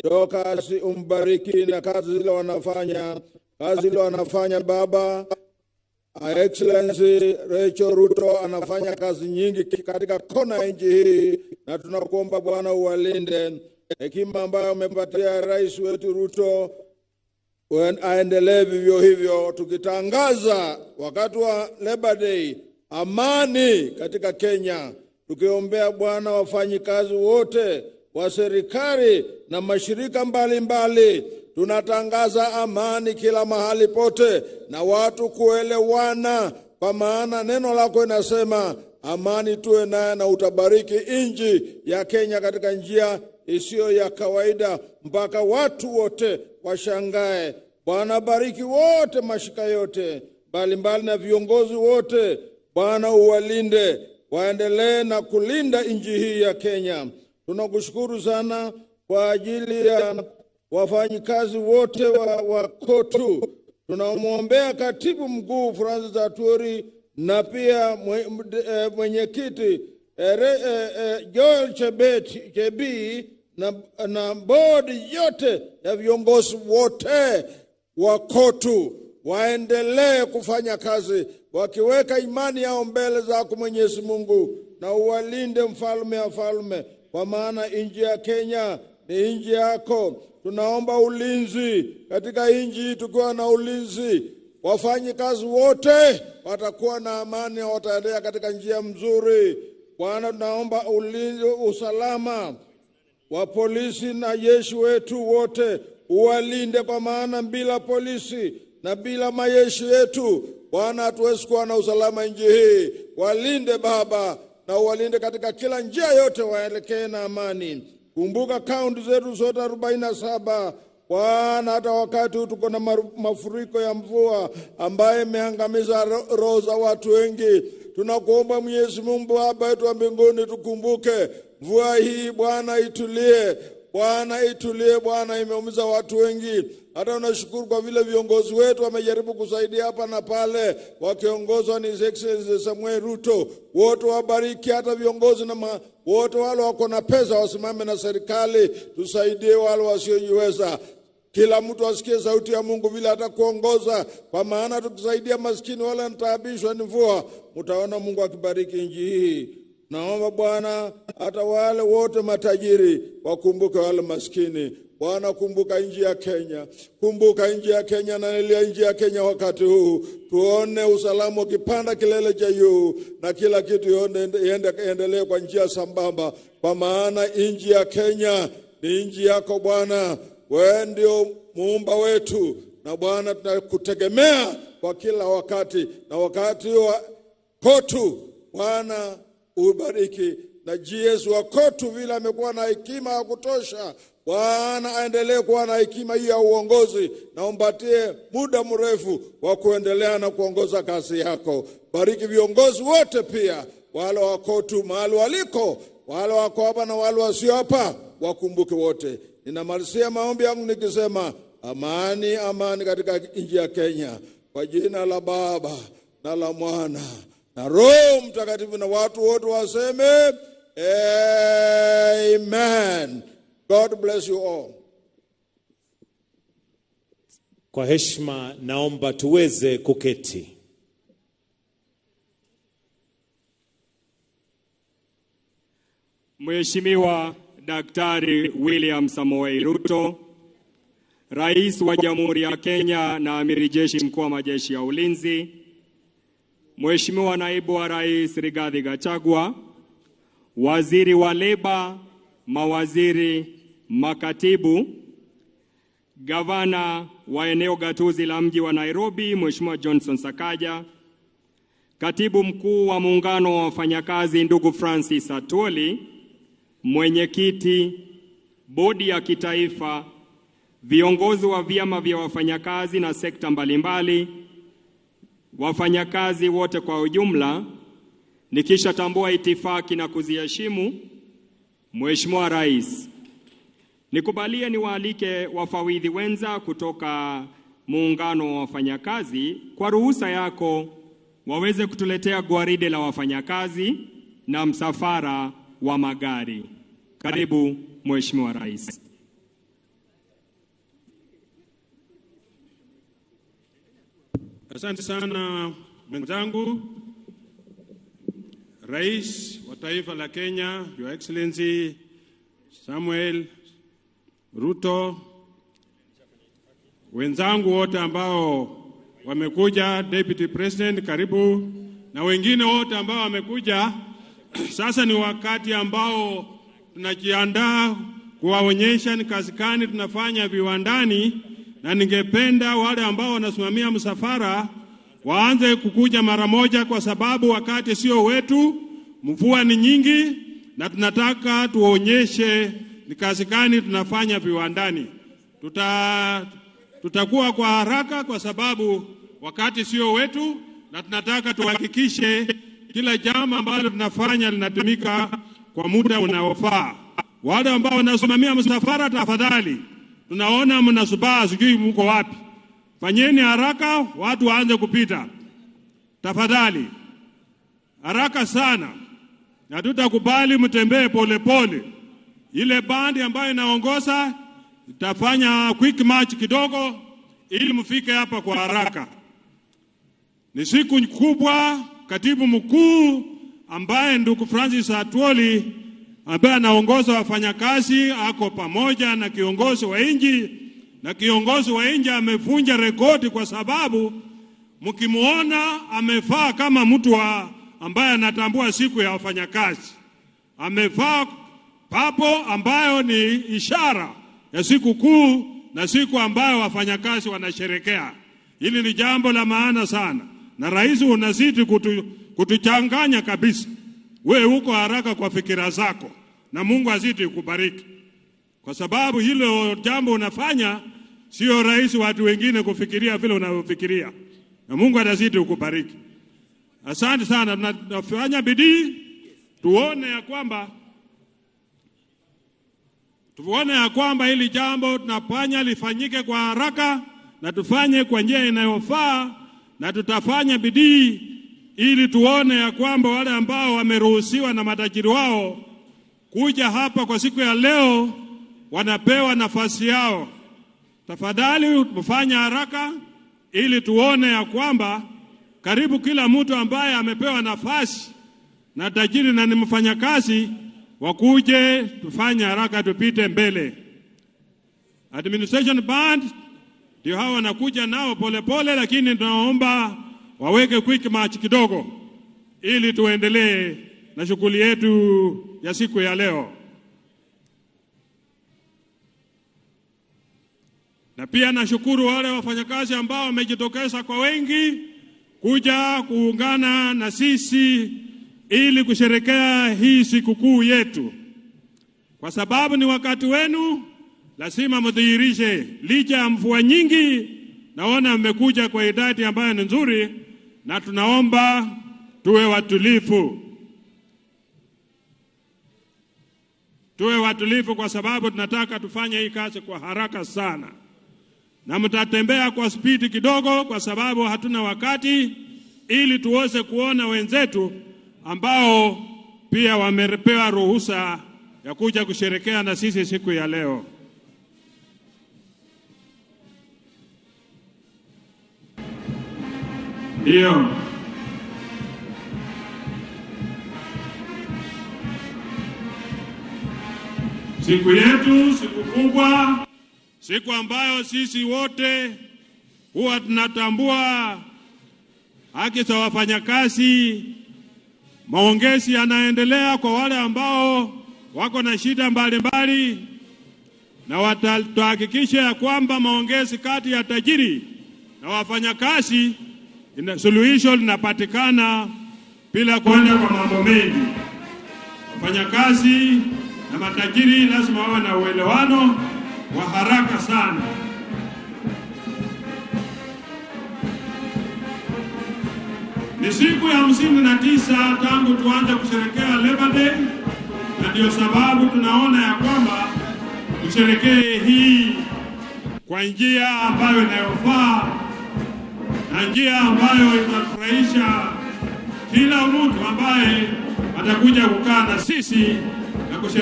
Dorcas umbariki na kazi zile wanafanya baba. Excellency Rachel Ruto anafanya kazi nyingi katika kona ya nchi hii, na tunakuomba Bwana uwalinde. Hekima ambayo umepatia rais wetu Ruto aendelee vivyo hivyo, tukitangaza wakati wa Labor Day amani katika Kenya, tukiombea Bwana wafanyikazi wote wa serikali na mashirika mbalimbali. Tunatangaza amani kila mahali pote na watu kuelewana, kwa maana neno lako linasema amani tuwe naye na utabariki nchi ya Kenya katika njia isiyo ya kawaida mpaka watu wote washangae. Bwana bariki wote, mashika yote mbalimbali na viongozi wote. Bwana uwalinde, waendelee na kulinda nchi hii ya Kenya. Tunakushukuru sana kwa ajili ya wafanyikazi wote wa KOTU. Tunamwombea katibu mkuu Francis Atwoli na pia mwenyekiti Joel Chebii na bodi yote ya viongozi wote wa KOTU. Waendelee kufanya kazi wakiweka imani yao mbele zako Mwenyezi Mungu, na uwalinde mfalme wa falme, kwa maana nchi ya Kenya ni nchi yako. Tunaomba ulinzi katika nchi, tukiwa na ulinzi wafanyikazi wote watakuwa na amani na wataendelea katika njia mzuri. Bwana, tunaomba ulinzi, usalama wa polisi na jeshi wetu wote uwalinde, kwa maana bila polisi na bila majeshi yetu Bwana hatuwezi kuwa na usalama nchi hii. Walinde Baba, na uwalinde katika kila njia yote, waelekee na amani. Kumbuka kaunti zetu zote 47 Bwana, hata wakati tuko na mafuriko ya mvua ambaye imeangamiza roho za watu wengi. Tunakuomba Mwenyezi Mungu Baba yetu wa mbinguni, tukumbuke mvua hii Bwana, itulie Bwana, itulie Bwana, imeumiza watu wengi. Hata unashukuru kwa vile viongozi wetu wamejaribu kusaidia hapa na pale, wakiongozwa ni Excellency Samuel Ruto. Wote wabariki, hata viongozi na wote wale wako na pesa wasimame na serikali, tusaidie wale wasiojiweza. Kila mtu asikie sauti ya Mungu vile atakuongoza, kwa maana tukisaidia maskini wale wanataabishwa ni mvua, mtaona Mungu akibariki nchi hii. Naomba Bwana hata wale wote matajiri wakumbuke wale maskini. Bwana, kumbuka nchi ya Kenya. Kumbuka nchi ya Kenya na nilia nchi ya Kenya wakati huu. Tuone usalama ukipanda kilele cha juu na kila kitu iendelee kwa njia sambamba, kwa maana nchi ya Kenya ni nchi yako Bwana. Wewe ndio muumba wetu, na Bwana tunakutegemea kwa kila wakati. Na wakati wa KOTU Bwana ubariki, na GS wa KOTU vile amekuwa na hekima ya kutosha, Bwana aendelee kuwa na hekima hii ya uongozi, na umpatie muda mrefu wa kuendelea na kuongoza kazi yako. Bariki viongozi wote pia, wale wa KOTU mahali waliko, wale wako hapa na wale wasio hapa, wakumbuke wote. Ninamalizia maombi yangu nikisema amani, amani katika nchi ya Kenya, kwa jina la Baba na la Mwana na Roho Mtakatifu, na watu wote waseme amen. God bless you all. Kwa heshima naomba tuweze kuketi. Mheshimiwa Daktari William Samoei Ruto, Rais wa Jamhuri ya Kenya na Amiri Jeshi Mkuu wa Majeshi ya Ulinzi, Mheshimiwa Naibu wa Rais Rigathi Gachagua, Waziri wa Leba, mawaziri, makatibu, Gavana wa eneo gatuzi la mji wa Nairobi Mheshimiwa Johnson Sakaja, Katibu Mkuu wa Muungano wa Wafanyakazi ndugu Francis Atwoli, Mwenyekiti, Bodi ya Kitaifa, viongozi wa vyama vya wafanyakazi na sekta mbalimbali, wafanyakazi wote kwa ujumla, nikisha tambua itifaki na kuziheshimu, Mheshimiwa Rais, nikubalie niwaalike wafawidhi wenza kutoka Muungano wa Wafanyakazi kwa ruhusa yako waweze kutuletea gwaride la wafanyakazi na msafara wa magari. Karibu Mheshimiwa Rais. Asante sana mwenzangu, Rais wa taifa la Kenya, Your Excellency Samuel Ruto, wenzangu wote ambao wamekuja, Deputy President karibu, na wengine wote ambao wamekuja. Sasa ni wakati ambao tunajiandaa kuwaonyesha ni kazi gani tunafanya viwandani, na ningependa wale ambao wanasimamia msafara waanze kukuja mara moja, kwa sababu wakati sio wetu, mvua ni nyingi, na tunataka tuonyeshe ni kazi gani tunafanya viwandani. Tutakuwa kwa haraka kwa sababu wakati sio wetu, na tunataka tuhakikishe kila jambo ambalo tunafanya linatumika kwa muda unaofaa. Wale ambao wanasimamia msafara, tafadhali, tunaona mnasubaa, sijui mko wapi. Fanyeni haraka, watu waanze kupita. Tafadhali, haraka sana. Na tutakubali mtembee pole pole. Ile bandi ambayo inaongoza itafanya quick march kidogo ili mfike hapa kwa haraka. Ni siku kubwa. Katibu mkuu ambaye ndugu Francis Atwoli ambaye anaongoza wafanyakazi ako pamoja na kiongozi wa nchi, na kiongozi wa nchi amevunja rekodi kwa sababu mkimuona amevaa kama mtu ambaye anatambua siku ya wafanyakazi. Amevaa papo ambayo ni ishara ya siku kuu na siku ambayo wafanyakazi wanasherekea. Hili ni jambo la maana sana, na rais unazidi kutuchanganya kabisa. Wewe uko haraka kwa fikira zako, na Mungu azidi kubariki, kwa sababu hilo jambo unafanya sio rais watu wengine kufikiria vile unavyofikiria, na Mungu atazidi kukubariki. Asante sana. Tunafanya bidii tuone ya kwamba hili jambo tunafanya lifanyike kwa haraka, na tufanye kwa njia inayofaa, na tutafanya bidii ili tuone ya kwamba wale ambao wameruhusiwa na matajiri wao kuja hapa kwa siku ya leo wanapewa nafasi yao. Tafadhali mfanye haraka ili tuone ya kwamba karibu kila mtu ambaye amepewa nafasi na tajiri na ni mfanyakazi wakuje, tufanye haraka tupite mbele. Administration band ndio hao wanakuja nao pole pole, lakini tunaomba waweke quick march kidogo ili tuendelee na shughuli yetu ya siku ya leo. Na pia nashukuru wale wafanyakazi ambao wamejitokeza kwa wengi kuja kuungana na sisi ili kusherekea hii sikukuu yetu. Kwa sababu ni wakati wenu, lazima mdhihirishe. Licha ya mvua nyingi, naona mmekuja kwa idadi ambayo ni nzuri, na tunaomba tuwe watulivu. Tuwe watulivu kwa sababu tunataka tufanye hii kazi kwa haraka sana. Na mtatembea kwa spidi kidogo kwa sababu hatuna wakati, ili tuweze kuona wenzetu ambao pia wamepewa ruhusa ya kuja kusherekea na sisi siku ya leo. Ndio. Siku yetu, siku kubwa, siku ambayo sisi wote huwa tunatambua haki za wafanyakazi. Maongezi yanaendelea kwa wale ambao wako na shida mbalimbali, na watahakikisha ya kwamba maongezi kati ya tajiri na wafanyakazi suluhisho linapatikana bila kwenda kwa mambo mengi. Wafanyakazi na matajiri lazima wawe na uelewano wa haraka sana. Ni siku ya 59 tangu tuanze kusherekea Labor Day, na ndio sababu tunaona ya kwamba tusherekee hii kwa njia ambayo inayofaa, na njia ambayo itafurahisha kila mtu ambaye atakuja kukaa na sisi na kusherekea.